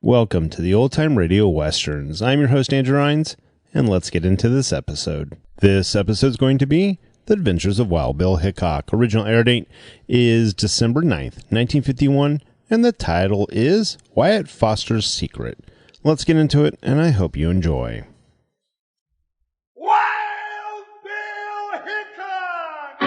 Welcome to the Old Time Radio Westerns. I'm your host, Andrew Rhines, and let's get into this episode. This episode is going to be The Adventures of Wild Bill Hickok. Original air date is December 9th, 1951, and the title is Wyatt Foster's Secret. Let's get into it, and I hope you enjoy. Wild Bill Hickok!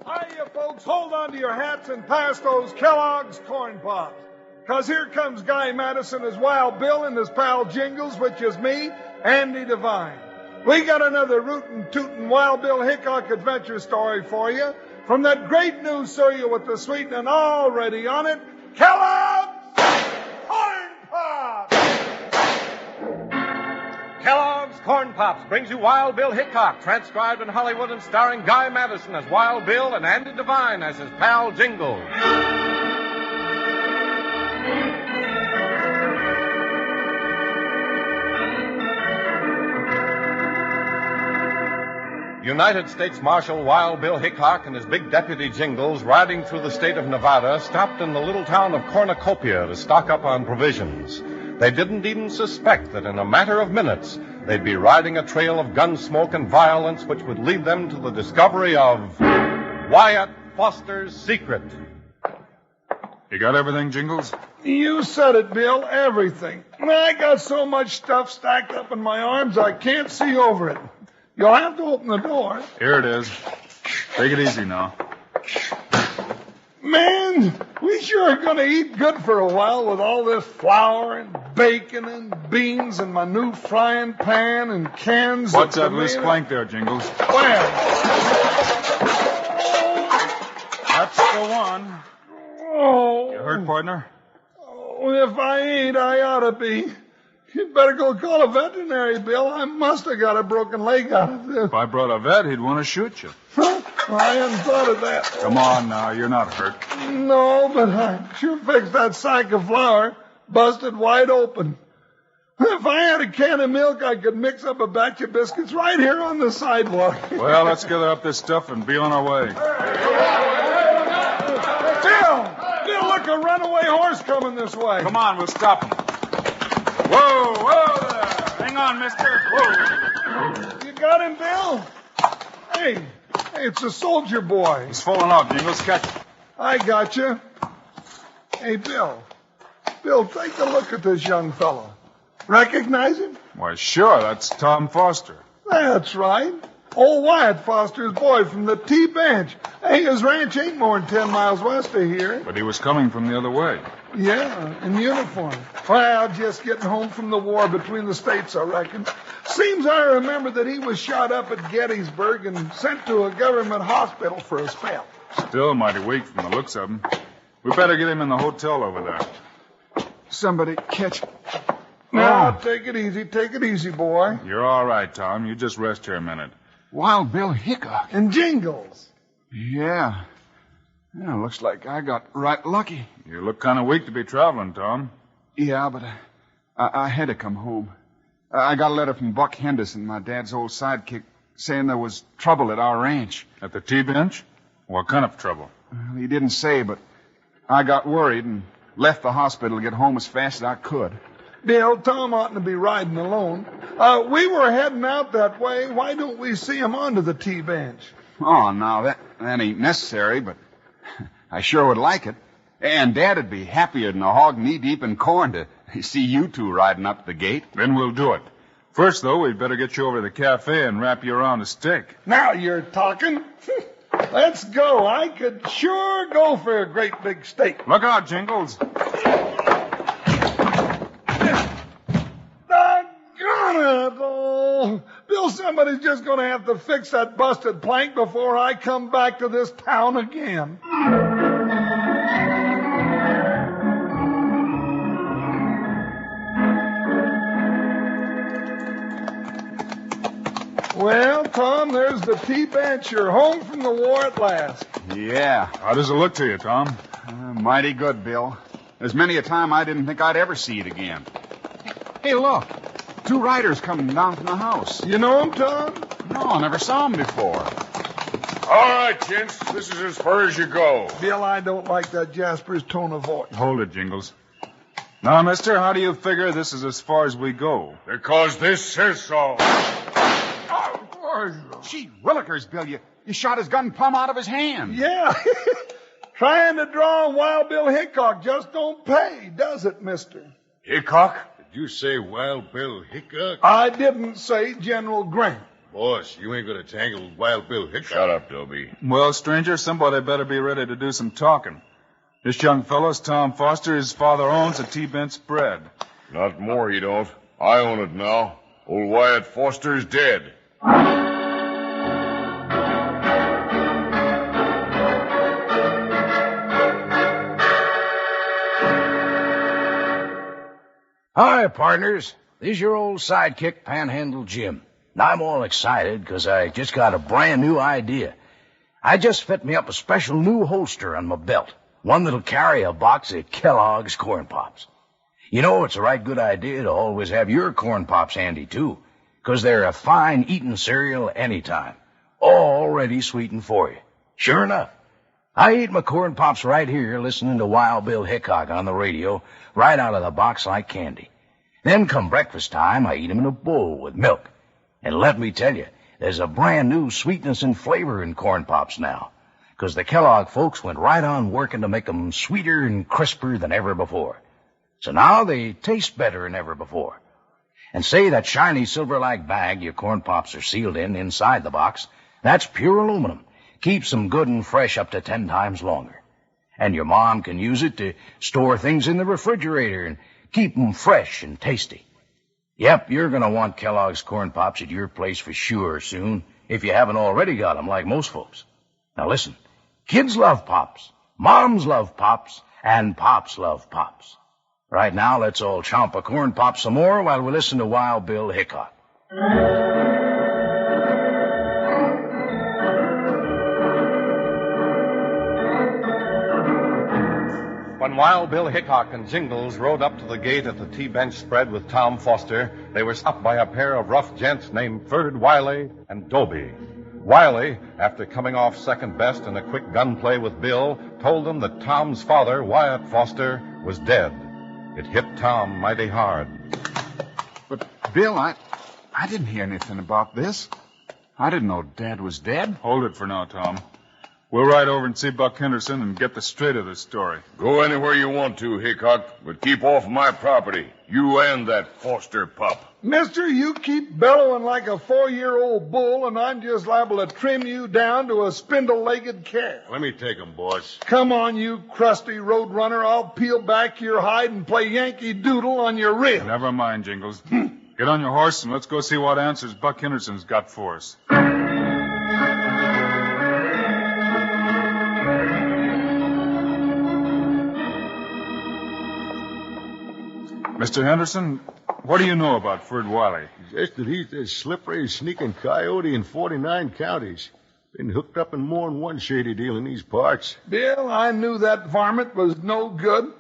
Hiya, folks. Hold on to your hats and pass those Kellogg's Corn Pops. Because here comes Guy Madison as Wild Bill and his pal Jingles, which is me, Andy Devine. We got another rootin' tootin' Wild Bill Hickok adventure story for you from that great news cereal with the sweetening already on it, Kellogg's Corn Pops! Kellogg's Corn Pops brings you Wild Bill Hickok, transcribed in Hollywood and starring Guy Madison as Wild Bill and Andy Devine as his pal Jingles. United States Marshal Wild Bill Hickok and his big deputy Jingles, riding through the state of Nevada, stopped in the little town of Cornucopia to stock up on provisions. They didn't even suspect that in a matter of minutes, they'd be riding a trail of gun smoke and violence which would lead them to the discovery of Wyatt Foster's secret. You got everything, Jingles? You said it, Bill, everything. I got so much stuff stacked up in my arms I can't see over it. You'll have to open the door. Here it is. Take it easy now. Man, we sure are going to eat good for a while with all this flour and bacon and beans and my new frying pan and cans. What's that loose plank there, Jingles? Where? That's the one. Oh. You hurt, partner? Oh, if I ain't, I ought to be. You'd better go call a veterinary, Bill. I must have got a broken leg out of this. If I brought a vet, he'd want to shoot you. I hadn't thought of that. Come on now, you're not hurt. No, but I sure fixed that sack of flour. Busted wide open. If I had a can of milk, I could mix up a batch of biscuits right here on the sidewalk. Well, let's gather up this stuff and be on our way. Bill, look, a runaway horse coming this way. Come on, we'll stop him. Whoa there. Hang on, mister. Whoa. You got him, Bill? Hey, it's a soldier boy. He's falling off, Jingles. Catch him. I got you. Hey, Bill, take a look at this young fellow. Recognize him? Why, sure, that's Tom Foster. That's right. Old Wyatt Foster's boy from the T-Bench. Hey, his ranch ain't more than 10 miles west of here. But he was coming from the other way. Yeah, in uniform. Well, just getting home from the war between the states, I reckon. Seems I remember that he was shot up at Gettysburg and sent to a government hospital for a spell. Still mighty weak from the looks of him. We better get him in the hotel over there. Somebody catch him. Now, take it easy, boy. You're all right, Tom. You just rest here a minute. Wild Bill Hickok. And Jingles. Yeah, looks like I got right lucky. You look kind of weak to be traveling, Tom. Yeah, but I had to come home. I got a letter from Buck Henderson, my dad's old sidekick, saying there was trouble at our ranch. At the T-Bench? What kind of trouble? Well, he didn't say, but I got worried and left the hospital to get home as fast as I could. Bill, Tom oughtn't to be riding alone. We were heading out that way. Why don't we see him onto the T-Bench? Oh, now, that ain't necessary, but I sure would like it. And Dad'd be happier than a hog knee-deep in corn to see you two riding up the gate. Then we'll do it. First, though, we'd better get you over to the cafe and wrap you around a stick. Now you're talking. Let's go. I could sure go for a great big steak. Look out, Jingles. Oh, Bill, somebody's just going to have to fix that busted plank before I come back to this town again. Well, Tom, there's the T-Bench. You're home from the war at last. Yeah. How does it look to you, Tom? Mighty good, Bill. There's many a time I didn't think I'd ever see it again. Hey, look. 2 riders coming down from the house. You know him, Tom? No, I never saw him before. All right, gents. This is as far as you go. Bill, I don't like that Jasper's tone of voice. Hold it, Jingles. Now, mister, how do you figure this is as far as we go? Because this says so. Gee, Willikers, Bill, you shot his gun plumb out of his hand. Yeah. Trying to draw on Wild Bill Hickok just don't pay, does it, mister? Hickok? Did you say Wild Bill Hickok? I didn't say General Grant. Boss, you ain't gonna tangle with Wild Bill Hickok. Shut up, Dobie. Well, stranger, somebody better be ready to do some talking. This young fellow's Tom Foster. His father owns a T-Bent spread. Not more, he don't. I own it now. Old Wyatt Foster's dead. Hi, partners. This is your old sidekick, Panhandle Jim. Now, I'm all excited because I just got a brand new idea. I just fit me up a special new holster on my belt, one that'll carry a box of Kellogg's Corn Pops. You know, it's a right good idea to always have your Corn Pops handy, too, because they're a fine eating cereal anytime, all ready sweetened for you. Sure enough, I eat my Corn Pops right here listening to Wild Bill Hickok on the radio, right out of the box like candy. Then come breakfast time, I eat 'em in a bowl with milk. And let me tell you, there's a brand new sweetness and flavor in Corn Pops now, because the Kellogg folks went right on working to make 'em sweeter and crisper than ever before. So now they taste better than ever before. And say that shiny silver-like bag your Corn Pops are sealed in inside the box, that's pure aluminum. Keeps them good and fresh up to 10 times longer. And your mom can use it to store things in the refrigerator and keep them fresh and tasty. Yep, you're going to want Kellogg's Corn Pops at your place for sure soon, if you haven't already got them like most folks. Now listen, kids love Pops, moms love Pops, and Pops love Pops. Right now, let's all chomp a Corn Pop some more while we listen to Wild Bill Hickok. When Wild Bill Hickok and Jingles rode up to the gate at the T-Bench spread with Tom Foster, they were stopped by a pair of rough gents named Ferd Wiley and Dobie. Wiley, after coming off second best in a quick gunplay with Bill, told them that Tom's father, Wyatt Foster, was dead. It hit Tom mighty hard. But, Bill, I didn't hear anything about this. I didn't know Dad was dead. Hold it for now, Tom. We'll ride over and see Buck Henderson and get the straight of the story. Go anywhere you want to, Hickok, but keep off my property. You and that Foster pup. Mister, you keep bellowing like a 4-year-old bull, and I'm just liable to trim you down to a spindle-legged calf. Let me take him, boss. Come on, you crusty road runner. I'll peel back your hide and play Yankee Doodle on your rib. Never mind, Jingles. Get on your horse and let's go see what answers Buck Henderson's got for us. Mr. Henderson, what do you know about Ferd Wiley? Just that he's the slippery, sneaking coyote in 49 counties. Been hooked up in more than one shady deal in these parts. Bill, I knew that varmint was no good.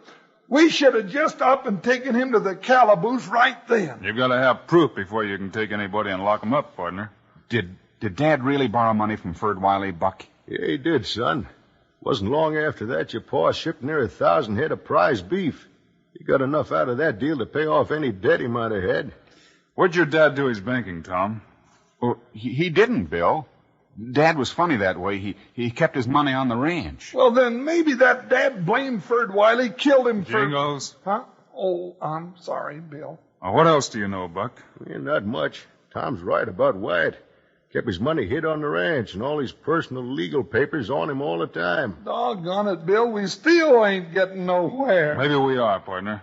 We should have just up and taken him to the calaboose right then. You've got to have proof before you can take anybody and lock him up, partner. Did Dad really borrow money from Ferd Wiley, Buck? Yeah, he did, son. Wasn't long after that your pa shipped near 1,000 head of prize beef. He got enough out of that deal to pay off any debt he might have had. What'd your dad do his banking, Tom? Well, he didn't, Bill. Dad was funny that way. He kept his money on the ranch. Well, then maybe that dad blamed Ferd Wiley killed him for... Jingles? Huh? Oh, I'm sorry, Bill. What else do you know, Buck? Yeah, not much. Tom's right about Wyatt. Kept his money hid on the ranch and all his personal legal papers on him all the time. Doggone it, Bill. We still ain't getting nowhere. Maybe we are, partner.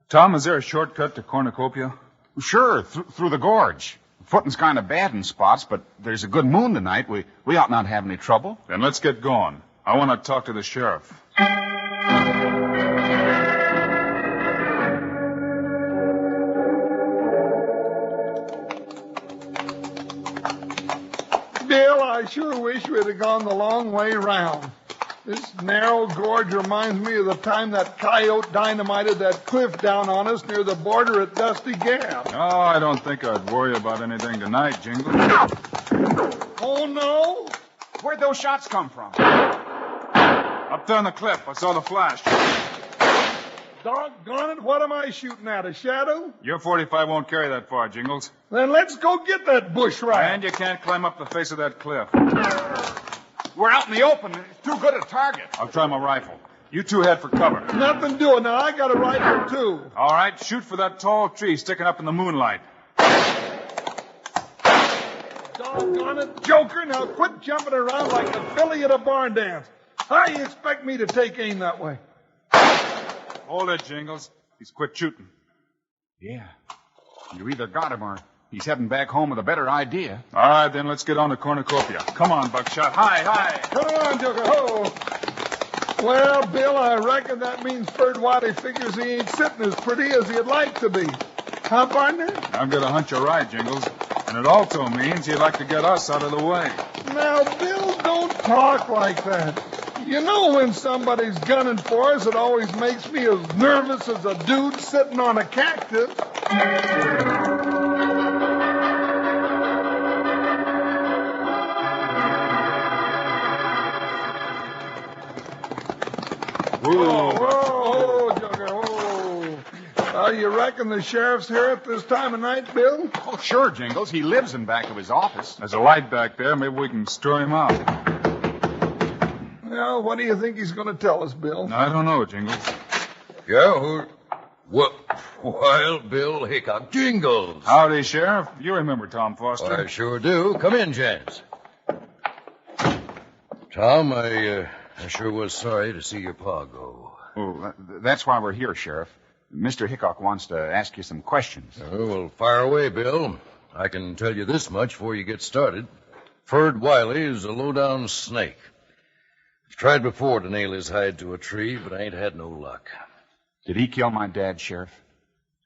Tom, is there a shortcut to Cornucopia? Sure, through the gorge. Footing's kind of bad in spots, but there's a good moon tonight. We ought not have any trouble. Then let's get going. I want to talk to the sheriff. Bill, I sure wish we'd have gone the long way round. This narrow gorge reminds me of the time that coyote dynamited that cliff down on us near the border at Dusty Gap. No, I don't think I'd worry about anything tonight, Jingles. Oh, no? Where'd those shots come from? Up there on the cliff. I saw the flash. Doggone it, what am I shooting at, a shadow? Your 45 won't carry that far, Jingles. Then let's go get that bush rat. And you can't climb up the face of that cliff. We're out in the open. It's too good a target. I'll try my rifle. You two head for cover. Nothing doing. Now, I got a rifle, too. All right, shoot for that tall tree sticking up in the moonlight. Doggone it, Joker. Now quit jumping around like a filly at a barn dance. How do you expect me to take aim that way? Hold it, Jingles. He's quit shooting. Yeah. You either got him or he's heading back home with a better idea. All right, then let's get on to Cornucopia. Come on, Buckshot. Hi. Come on, Joker. Ho. Well, Bill, I reckon that means Ferd Wiley figures he ain't sitting as pretty as he'd like to be. Huh, partner? I've got a hunch you're right, Jingles. And it also means he'd like to get us out of the way. Now, Bill, don't talk like that. You know when somebody's gunning for us, it always makes me as nervous as a dude sitting on a cactus. Whoa, Joker, whoa. You reckon the sheriff's here at this time of night, Bill? Oh, sure, Jingles. He lives in back of his office. There's a light back there. Maybe we can stir him out. Well, what do you think he's going to tell us, Bill? I don't know, Jingles. Yeah, Wild Bill Hickok. Jingles. Howdy, Sheriff. You remember Tom Foster. I sure do. Come in, gents. Tom, I sure was sorry to see your pa go. Oh, that's why we're here, Sheriff. Mr. Hickok wants to ask you some questions. Oh, well, fire away, Bill. I can tell you this much before you get started. Ferd Wiley is a low-down snake. I've tried before to nail his hide to a tree, but I ain't had no luck. Did he kill my dad, Sheriff?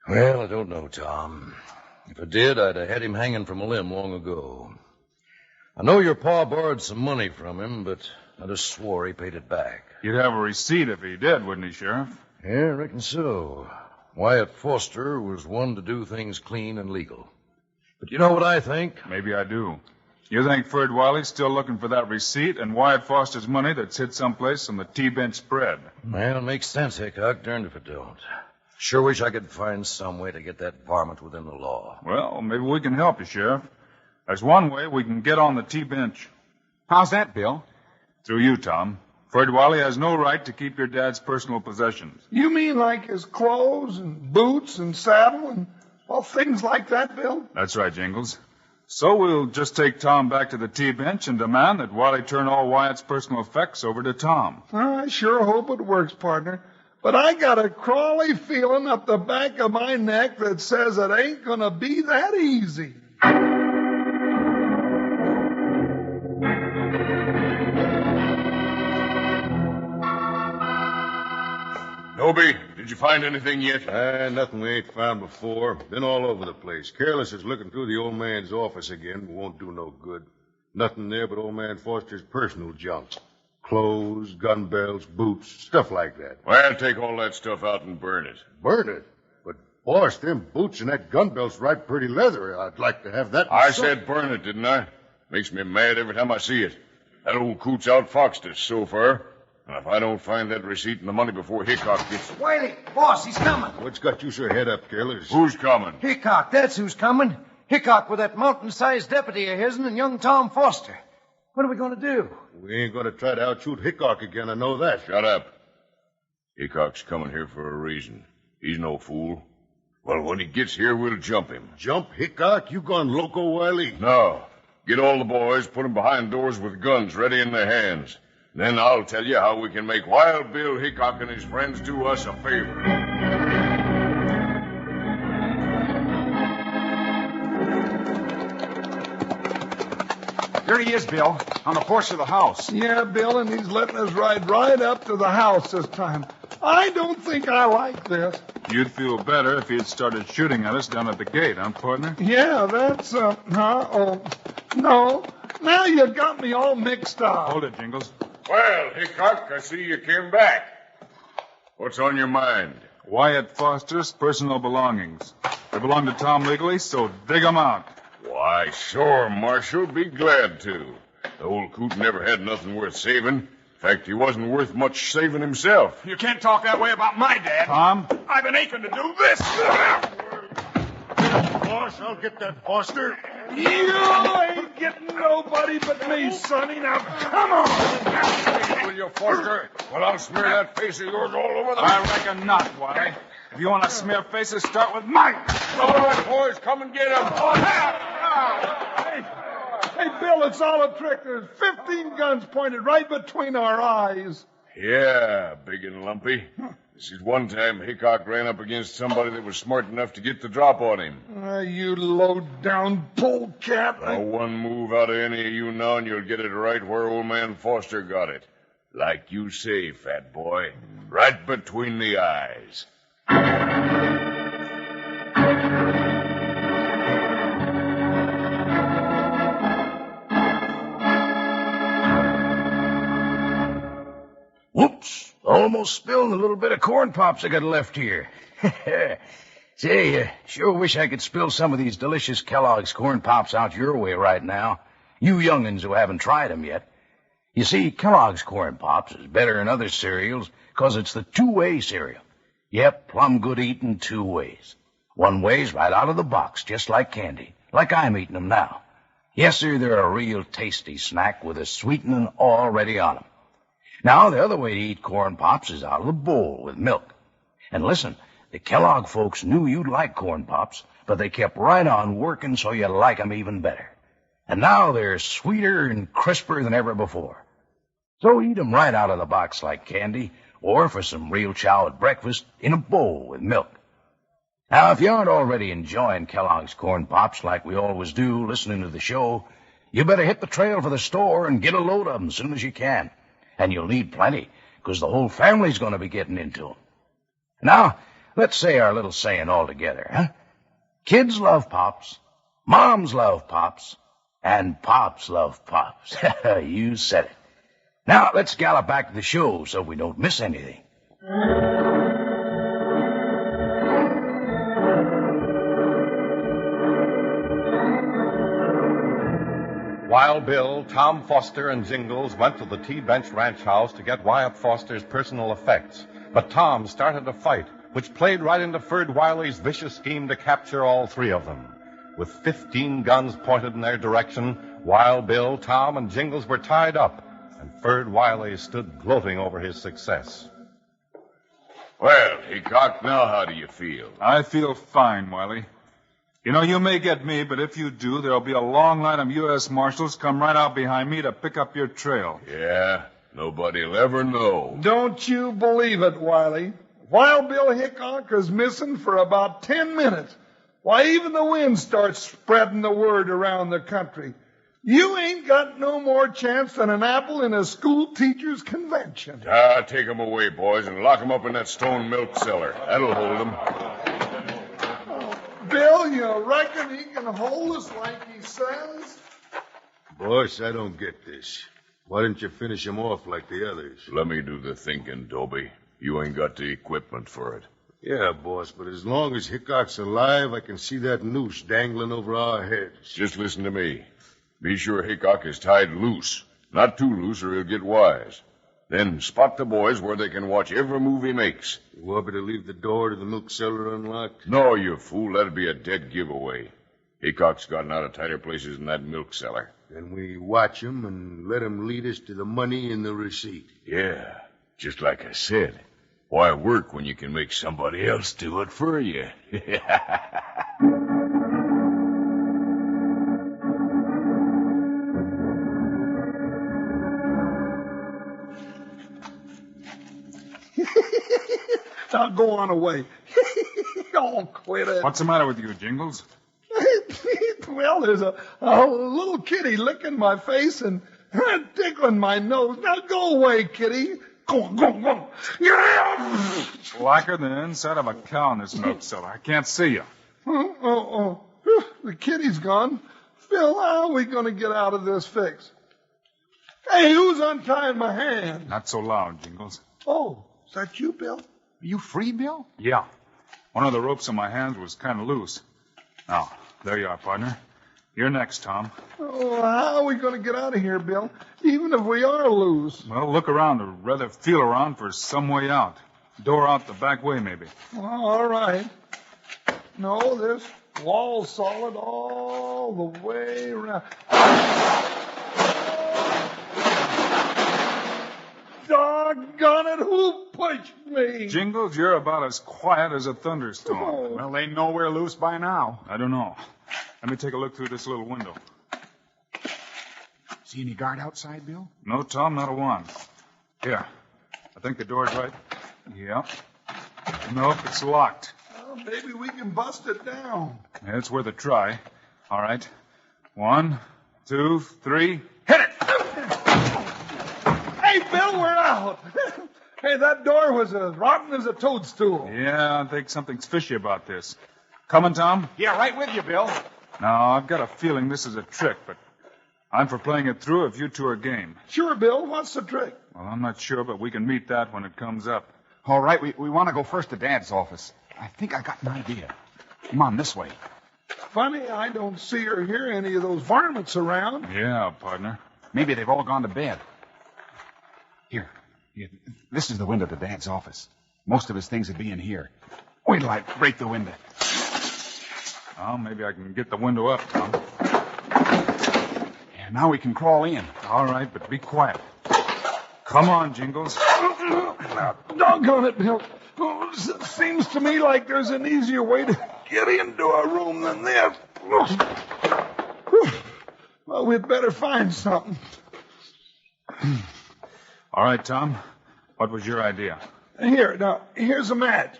Well, I don't know, Tom. If I did, I'd have had him hanging from a limb long ago. I know your pa borrowed some money from him, but I just swore he paid it back. You'd have a receipt if he did, wouldn't he, Sheriff? Yeah, I reckon so. Wyatt Foster was one to do things clean and legal. But you know what I think? Maybe I do. You think Ferd Wiley's still looking for that receipt and Wyatt Foster's money that's hid someplace on the T-bench spread? Well, it makes sense, Hickok. Darned if it don't. Sure wish I could find some way to get that varmint within the law. Well, maybe we can help you, Sheriff. There's one way we can get on the T-bench. How's that, Bill? Through you, Tom. Ferd Wiley has no right to keep your dad's personal possessions. You mean like his clothes and boots and saddle and, well, things like that, Bill? That's right, Jingles. So we'll just take Tom back to the T-bench and demand that Wiley turn all Wyatt's personal effects over to Tom. I sure hope it works, partner. But I got a crawly feeling up the back of my neck that says it ain't gonna be that easy. Toby, did you find anything yet? Nothing we ain't found before. Been all over the place. Careless is looking through the old man's office again. Won't do no good. Nothing there but old man Foster's personal junk. Clothes, gun belts, boots, stuff like that. Well, take all that stuff out and burn it. Burn it? But, boss, them boots and that gun belt's right pretty leathery. I'd like to have that. I said burn it, didn't I? Makes me mad every time I see it. That old coot's outfoxed us so far. And if I don't find that receipt and the money before Hickok gets... Wiley, boss, he's coming. What's got you so head up, Careless? Who's coming? Hickok, that's who's coming. Hickok with that mountain-sized deputy of his'n and young Tom Foster. What are we going to do? We ain't going to try to outshoot Hickok again, I know that. Shut up. Hickok's coming here for a reason. He's no fool. Well, when he gets here, we'll jump him. Jump Hickok? You gone loco, Wiley? No. Get all the boys, put them behind doors with guns ready in their hands. Then I'll tell you how we can make Wild Bill Hickok and his friends do us a favor. There he is, Bill, on the porch of the house. Yeah, Bill, and he's letting us ride right up to the house this time. I don't think I like this. You'd feel better if he had started shooting at us down at the gate, huh, partner? Yeah, that's, no. Now you got me all mixed up. Hold it, Jingles. Well, Hickok, I see you came back. What's on your mind? Wyatt Foster's personal belongings. They belong to Tom legally, so dig 'em out. Why, sure, Marshal. Be glad to. The old coot never had nothing worth saving. In fact, he wasn't worth much saving himself. You can't talk that way about my dad. Tom? I've been aching to do this. Boss, I'll get that Foster. You ain't getting nobody but me, Sonny. Now, come on. Will you, Foster? Well, I'll smear that face of yours all over the... I reckon not, Wiley. If you want to smear faces, start with mine. All right, boys, come and get him. Hey, Bill, it's all a trick. There's 15 guns pointed right between our eyes. Yeah, big and lumpy. This is one time Hickok ran up against somebody that was smart enough to get the drop on him. You low-down polecat. Now, one move out of any of you now, and you'll get it right where old man Foster got it. Like you say, fat boy, right between the eyes. Whoops. Almost spilled a little bit of corn pops I got left here. Say, sure wish I could spill some of these delicious Kellogg's corn pops out your way right now. You young'uns who haven't tried 'em yet. You see, Kellogg's corn pops is better than other cereals 'cause it's the two-way cereal. Yep, plumb good eating 2 ways. One way's right out of the box, just like candy, like I'm eating 'em now. Yes, sir, they're a real tasty snack with a sweetening already on 'em. Now, the other way to eat corn pops is out of the bowl with milk. And listen, the Kellogg folks knew you'd like corn pops, but they kept right on working so you'd like 'em even better. And now they're sweeter and crisper than ever before. So eat 'em right out of the box like candy, or for some real chow at breakfast, in a bowl with milk. Now, if you aren't already enjoying Kellogg's corn pops like we always do listening to the show, you better hit the trail for the store and get a load of 'em as soon as you can. And you'll need plenty, 'cause the whole family's going to be getting into 'em. Now, let's say our little saying all together, huh? Kids love pops, moms love pops, and pops love pops. You said it. Now, let's gallop back to the show so we don't miss anything. Wild Bill, Tom Foster, and Jingles went to the T-Bench Ranch House to get Wyatt Foster's personal effects. But Tom started a fight, which played right into Ferd Wiley's vicious scheme to capture all 3 of them. With 15 guns pointed in their direction, Wild Bill, Tom, and Jingles were tied up, and Ferd Wiley stood gloating over his success. Well, Hickok, now how do you feel? I feel fine, Wiley. You know, you may get me, but if you do, there'll be a long line of U.S. Marshals come right out behind me to pick up your trail. Yeah, nobody'll ever know. Don't you believe it, Wiley. Wild Bill Hickok is missing for about 10 minutes. Why, even the wind starts spreading the word around the country. You ain't got no more chance than an apple in a school teacher's convention. Take 'em away, boys, and lock 'em up in that stone milk cellar. That'll hold 'em. Bill, you reckon he can hold us like he says? Boss, I don't get this. Why didn't you finish him off like the others? Let me do the thinking, Dobie. You ain't got the equipment for it. Yeah, boss, but as long as Hickok's alive, I can see that noose dangling over our heads. Just listen to me. Be sure Hickok is tied loose. Not too loose or he'll get wise. Then spot the boys where they can watch every move he makes. You want me to leave the door to the milk cellar unlocked? No, you fool. That'd be a dead giveaway. Hickok's gotten out of tighter places in that milk cellar. Then we watch him and let him lead us to the money and the receipt. Yeah, just like I said. Why work when you can make somebody else do it for you? Now go on away. Oh, quit it. What's the matter with you, Jingles? Well, there's a little kitty licking my face and tickling my nose. Now go away, kitty. Go on, go on, go on. Yeah! Blacker than the inside of a cow in this milk cellar. I can't see you. Oh. The kitty's gone. Bill, how are we going to get out of this fix? Hey, who's untying my hand? Not so loud, Jingles. Oh, is that you, Bill? Are you free, Bill? Yeah. One of the ropes in my hands was kind of loose. Now, there you are, partner. You're next, Tom. Oh, how are we going to get out of here, Bill? Even if we are loose. Well, look around, or rather feel around for some way out. Door out the back way, maybe. Oh, all right. No, this wall's solid all the way around. Doggone it, who pushed me? Jingles, you're about as quiet as a thunderstorm. Oh. Well, they know we're loose by now. I don't know. Let me take a look through this little window. See any guard outside, Bill? No, Tom, not a one. Here. I think the door's right. Yep. Nope, it's locked. Well, maybe we can bust it down. Yeah, it's worth a try. All right. 1, 2, 3. Hit it! Hey, Bill, we're out. Hey, that door was as rotten as a toadstool. Yeah, I think something's fishy about this. Coming, Tom? Yeah, right with you, Bill. Now, I've got a feeling this is a trick, but I'm for playing it through if you two are game. Sure, Bill. What's the trick? Well, I'm not sure, but we can meet that when it comes up. All right, we want to go first to Dad's office. I think I got an idea. Come on, this way. Funny, I don't see or hear any of those varmints around. Yeah, partner. Maybe they've all gone to bed. Here, this is the window to Dad's office. Most of his things would be in here. Wait till I break the window. Well, maybe I can get the window up, Tom. Yeah, now we can crawl in. All right, but be quiet. Come on, Jingles. Doggone it, Bill. Oh, it seems to me like there's an easier way to get into a room than this. Well, we'd better find something. All right, Tom. What was your idea? Here's a match.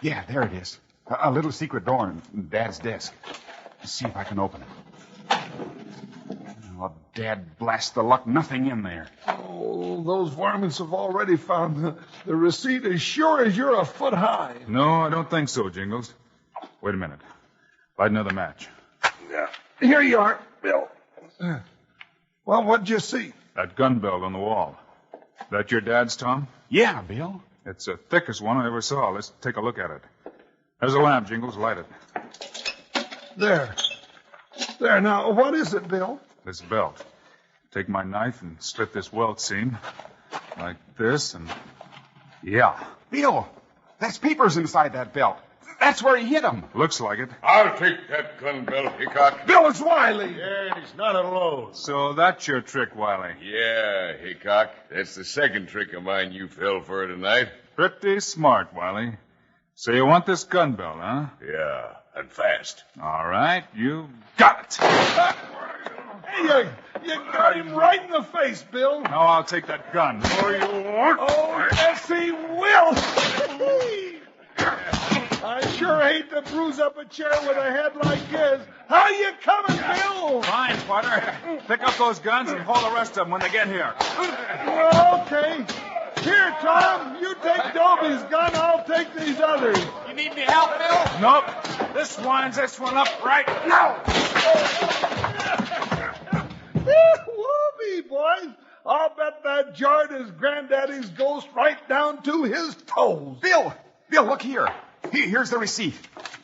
Yeah, there it is. A little secret door in Dad's desk. Let's see if I can open it. Oh, Dad blast the luck. Nothing in there. Oh, those varmints have already found the receipt as sure as you're a foot high. No, I don't think so, Jingles. Wait a minute. Light another match. Yeah. Here you are, Bill. Well, what'd you see? That gun belt on the wall. That your dad's, Tom? Yeah, Bill. It's the thickest one I ever saw. Let's take a look at it. There's a lamp, Jingles. Light it. There. Now, what is it, Bill? This belt. Take my knife and slit this welt seam. Like this, and... Yeah. Bill, that's papers inside that belt. That's where he hit him. Looks like it. I'll take that gun belt, Hickok. Bill, it's Wiley. Yeah, he's not alone. So that's your trick, Wiley. Yeah, Hickok. That's the second trick of mine you fell for tonight. Pretty smart, Wiley. So you want this gun belt, huh? Yeah, and fast. All right, you got it. Hey, you got him right in the face, Bill. Now I'll take that gun. Oh, you won't? Oh, yes, he will. I sure hate to bruise up a chair with a head like his. How you coming, Bill? Fine, partner. Pick up those guns and haul the rest of them when they get here. Well, okay. Here, Tom, you take Dobie's gun, I'll take these others. You need any help, Bill? Nope. This winds this one up right now. Whoopee, boys. I'll bet that jarred his granddaddy's ghost right down to his toes. Bill, look here. Here's the receipt.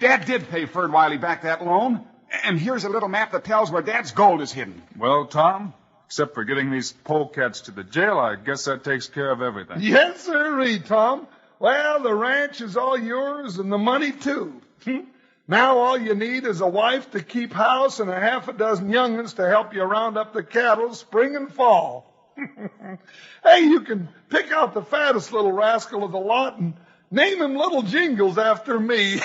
Dad did pay Ferd Wiley back that loan. And here's a little map that tells where Dad's gold is hidden. Well, Tom, except for getting these polecats to the jail, I guess that takes care of everything. Yes, sirree, Tom. Well, the ranch is all yours and the money, too. Now all you need is a wife to keep house and a half a dozen young'uns to help you round up the cattle spring and fall. Hey, you can pick out the fattest little rascal of the lot and name him Little Jingles after me.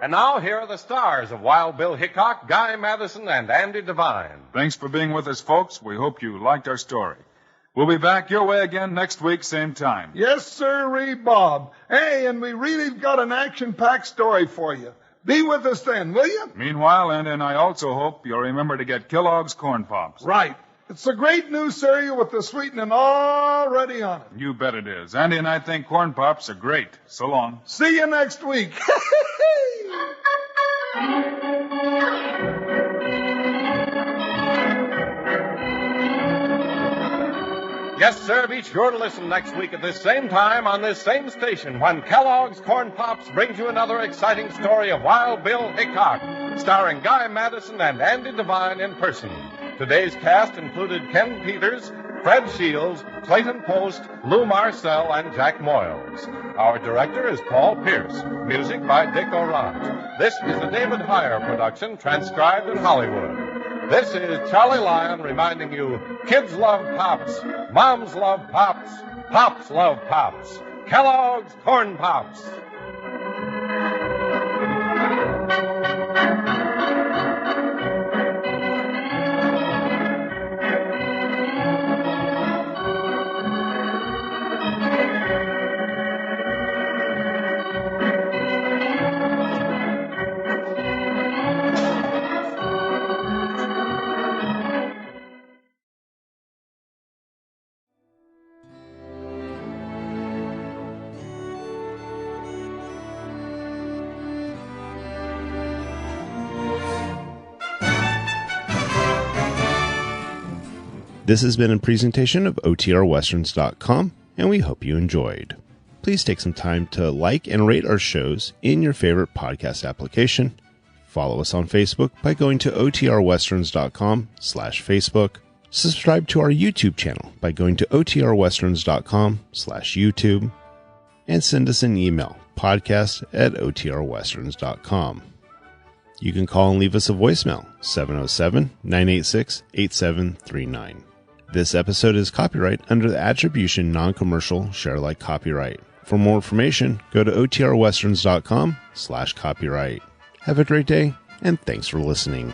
And now, here are the stars of Wild Bill Hickok, Guy Madison, and Andy Devine. Thanks for being with us, folks. We hope you liked our story. We'll be back your way again next week, same time. Yes, sirree, Bob. Hey, and we really got an action-packed story for you. Be with us then, will you? Meanwhile, Andy and I also hope you'll remember to get Kellogg's Corn Pops. Right. It's a great new cereal with the sweetening already on it. You bet it is. Andy and I think Corn Pops are great. So long. See you next week. Yes, sir. Be sure to listen next week at this same time on this same station when Kellogg's Corn Pops brings you another exciting story of Wild Bill Hickok, starring Guy Madison and Andy Devine in person. Today's cast included Ken Peters, Fred Shields, Clayton Post, Lou Marcel, and Jack Moyles. Our director is Paul Pierce. Music by Dick Orant. This is a David Heyer production, transcribed in Hollywood. This is Charlie Lyon reminding you, kids love Pops, moms love Pops, Pops love Pops. Kellogg's Corn Pops. This has been a presentation of OTRWesterns.com, and we hope you enjoyed. Please take some time to like and rate our shows in your favorite podcast application. Follow us on Facebook by going to OTRWesterns.com/Facebook. Subscribe to our YouTube channel by going to OTRWesterns.com/YouTube. And send us an email, podcast@OTRWesterns.com. You can call and leave us a voicemail, 707-986-8739. This episode is copyright under the Attribution Non-Commercial Share-alike copyright. For more information, go to OTRWesterns.com/copyright. Have a great day, and thanks for listening.